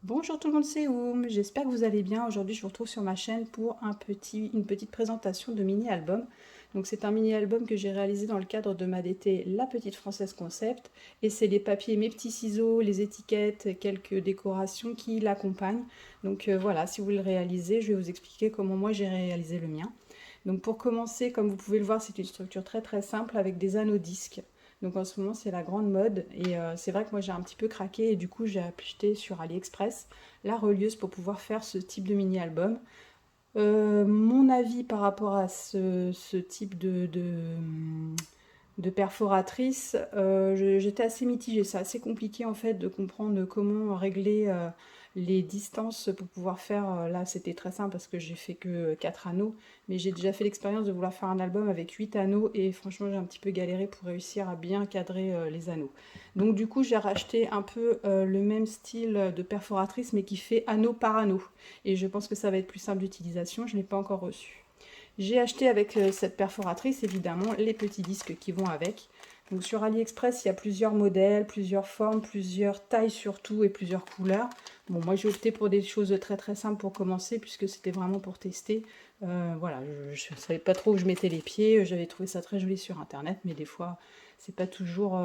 Bonjour tout le monde, c'est Oum, j'espère que vous allez bien. Aujourd'hui je vous retrouve sur ma chaîne pour une petite présentation de mini-album. Donc c'est un mini-album que j'ai réalisé dans le cadre de ma DT La Petite Française Concept. Et c'est les papiers, mes petits ciseaux, les étiquettes, quelques décorations qui l'accompagnent. Donc voilà, si vous voulez le réaliser, je vais vous expliquer comment moi j'ai réalisé le mien. Donc pour commencer, comme vous pouvez le voir, c'est une structure très simple avec des anneaux disques. Donc en ce moment c'est la grande mode et c'est vrai que moi j'ai un petit peu craqué et du coup j'ai acheté sur AliExpress la relieuse pour pouvoir faire ce type de mini-album. Mon avis par rapport à ce type de perforatrice, j'étais assez mitigée. C'est assez compliqué en fait de comprendre comment régler les distances pour pouvoir faire. Là, c'était très simple parce que j'ai fait que 4 anneaux, mais j'ai déjà fait l'expérience de vouloir faire un album avec 8 anneaux et franchement, j'ai un petit peu galéré pour réussir à bien cadrer les anneaux. Donc, du coup, j'ai racheté un peu le même style de perforatrice, mais qui fait anneau par anneau. Et je pense que ça va être plus simple d'utilisation. Je ne l'ai pas encore reçu. J'ai acheté avec cette perforatrice évidemment les petits disques qui vont avec. Donc sur AliExpress, il y a plusieurs modèles, plusieurs formes, plusieurs tailles surtout et plusieurs couleurs. Bon, moi j'ai opté pour des choses très simples pour commencer puisque c'était vraiment pour tester. Voilà, je ne savais pas trop où je mettais les pieds. J'avais trouvé ça très joli sur internet, mais des fois c'est pas toujours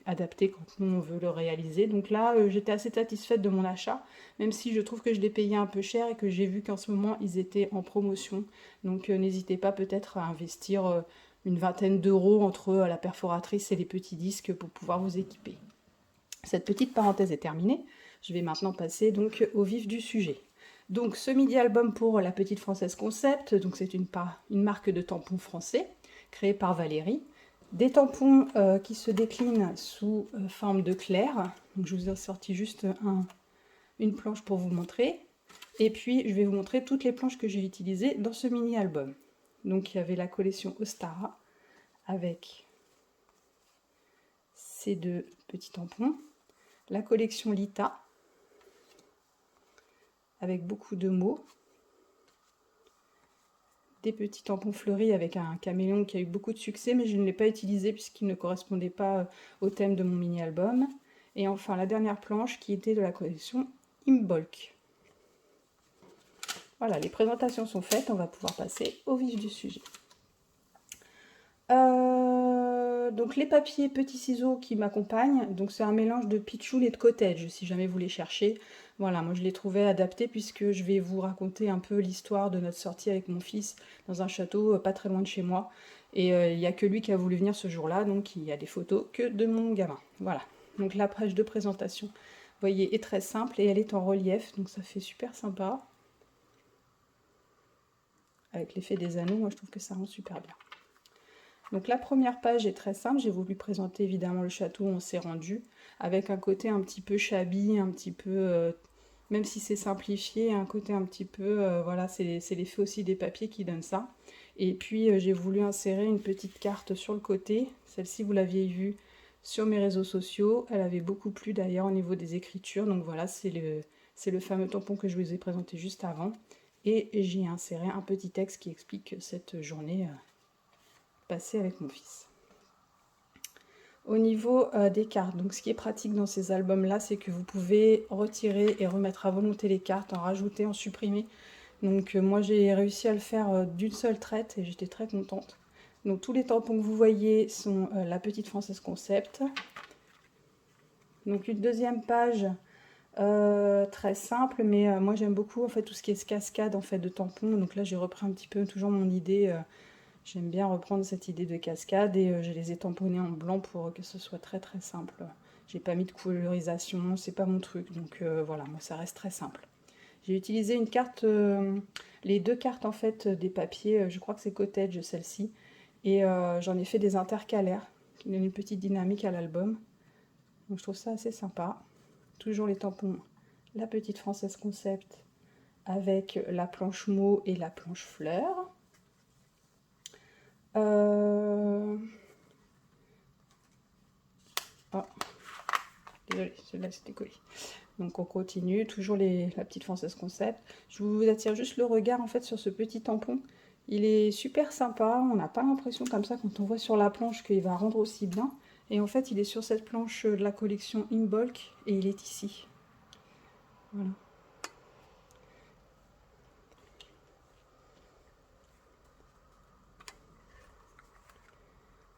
adapté quand on veut le réaliser. Donc là, j'étais assez satisfaite de mon achat, même si je trouve que je l'ai payé un peu cher et que j'ai vu qu'en ce moment ils étaient en promotion. Donc n'hésitez pas peut-être à investir une vingtaine d'euros entre la perforatrice et les petits disques pour pouvoir vous équiper. Cette petite parenthèse est terminée. Je vais maintenant passer donc au vif du sujet. Donc ce midi-album pour la Petite Française Concept, donc c'est une marque de tampons français créée par Valérie. Des tampons qui se déclinent sous forme de clair. Donc je vous ai sorti juste une planche pour vous montrer. Et puis je vais vous montrer toutes les planches que j'ai utilisées dans ce mini-album. Donc il y avait la collection Ostara avec ces deux petits tampons. La collection Lita avec beaucoup de mots. Des petits tampons fleuris avec un caméléon qui a eu beaucoup de succès, mais je ne l'ai pas utilisé puisqu'il ne correspondait pas au thème de mon mini-album. Et enfin la dernière planche qui était de la collection Imbolc. Voilà, les présentations sont faites, on va pouvoir passer au vif du sujet. Donc les papiers petits ciseaux qui m'accompagnent, donc c'est un mélange de pitchoun et de cottage si jamais vous les cherchez. Voilà, moi je les trouvais adaptés puisque je vais vous raconter un peu l'histoire de notre sortie avec mon fils dans un château pas très loin de chez moi. Et il n'y a que lui qui a voulu venir ce jour-là, donc il y a des photos que de mon gamin. Voilà, donc la page de présentation, vous voyez, est très simple et elle est en relief, donc ça fait super sympa. Avec l'effet des anneaux, moi je trouve que ça rend super bien. Donc la première page est très simple, j'ai voulu présenter évidemment le château où on s'est rendu, avec un côté un petit peu shabby, un petit peu, même si c'est simplifié, un côté un petit peu, voilà, c'est l'effet aussi des papiers qui donne ça. Et puis j'ai voulu insérer une petite carte sur le côté, celle-ci vous l'aviez vue sur mes réseaux sociaux, elle avait beaucoup plu d'ailleurs au niveau des écritures, donc voilà, c'est le fameux tampon que je vous ai présenté juste avant. Et j'y ai inséré un petit texte qui explique cette journée passée avec mon fils. Au niveau des cartes, donc ce qui est pratique dans ces albums-là, c'est que vous pouvez retirer et remettre à volonté les cartes, en rajouter, en supprimer. Donc moi j'ai réussi à le faire d'une seule traite et j'étais très contente. Donc tous les tampons que vous voyez sont la Petite Française Concept. Donc une deuxième page très simple, mais moi j'aime beaucoup en fait tout ce qui est cascade en fait de tampons. Donc là j'ai repris un petit peu toujours mon idée. J'aime bien reprendre cette idée de cascade et je les ai tamponnés en blanc pour que ce soit très simple. J'ai pas mis de colorisation, c'est pas mon truc, donc voilà, moi ça reste très simple. J'ai utilisé une carte, les deux cartes en fait des papiers, je crois que c'est Cottage celle-ci, et j'en ai fait des intercalaires qui donnent une petite dynamique à l'album. Donc je trouve ça assez sympa. Toujours les tampons, la Petite Française Concept avec la planche mot et la planche fleur. Oh, désolée, celle-là c'était collé. Donc on continue, toujours la Petite Française Concept. Je vous attire juste le regard en fait sur ce petit tampon. Il est super sympa, on n'a pas l'impression comme ça quand on voit sur la planche qu'il va rendre aussi bien. Et en fait il est sur cette planche de la collection Imbolc et il est ici. Voilà.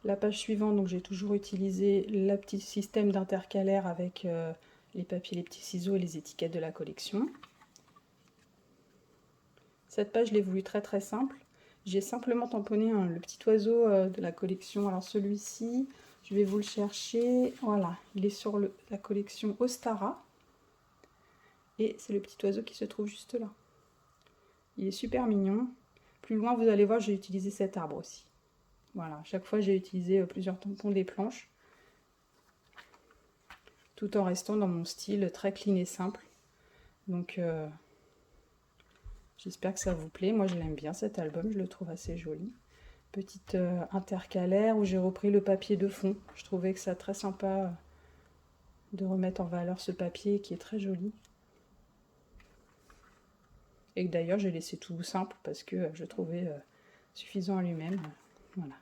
La page suivante, donc j'ai toujours utilisé le petit système d'intercalaire avec les papiers, les petits ciseaux et les étiquettes de la collection. Cette page, je l'ai voulu très très simple. J'ai simplement tamponné le petit oiseau de la collection. Alors celui-ci, je vais vous le chercher. Voilà, il est sur la collection Ostara. Et c'est le petit oiseau qui se trouve juste là. Il est super mignon. Plus loin, vous allez voir, j'ai utilisé cet arbre aussi. Voilà, à chaque fois j'ai utilisé plusieurs tampons des planches, tout en restant dans mon style très clean et simple. Donc j'espère que ça vous plaît. Moi je l'aime bien cet album, je le trouve assez joli. Petite intercalaire où j'ai repris le papier de fond. Je trouvais que c'est très sympa de remettre en valeur ce papier qui est très joli. Et que d'ailleurs j'ai laissé tout simple parce que je trouvais suffisant à lui-même. Voilà.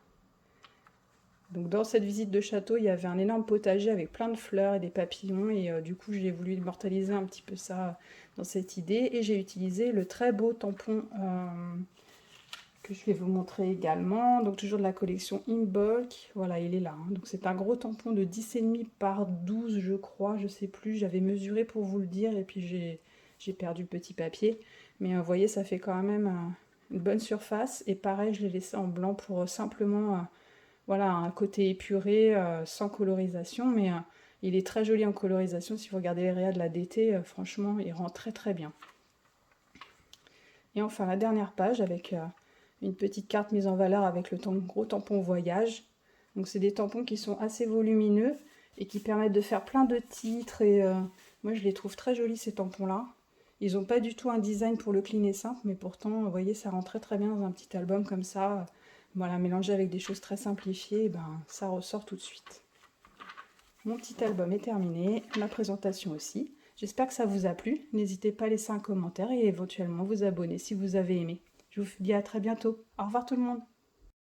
Donc dans cette visite de château, il y avait un énorme potager avec plein de fleurs et des papillons. Et du coup, j'ai voulu immortaliser un petit peu ça dans cette idée. Et j'ai utilisé le très beau tampon que je vais vous montrer également. Donc toujours de la collection In Bulk. Voilà, il est là. Hein. Donc c'est un gros tampon de 10,5 par 12, je crois. Je sais plus. J'avais mesuré pour vous le dire. Et puis j'ai perdu le petit papier. Mais vous voyez, ça fait quand même une bonne surface. Et pareil, je l'ai laissé en blanc pour simplement... voilà, un côté épuré, sans colorisation, mais il est très joli en colorisation. Si vous regardez les rayas de la DT, franchement, il rend très très bien. Et enfin, la dernière page avec une petite carte mise en valeur avec le gros tampon voyage. Donc c'est des tampons qui sont assez volumineux et qui permettent de faire plein de titres. Et moi, je les trouve très jolis, ces tampons-là. Ils n'ont pas du tout un design pour le clean et simple, mais pourtant, vous voyez, ça rend très très bien dans un petit album comme ça. Voilà, mélangé avec des choses très simplifiées, ben, ça ressort tout de suite. Mon petit album est terminé, ma présentation aussi. J'espère que ça vous a plu. N'hésitez pas à laisser un commentaire et éventuellement vous abonner si vous avez aimé. Je vous dis à très bientôt. Au revoir tout le monde.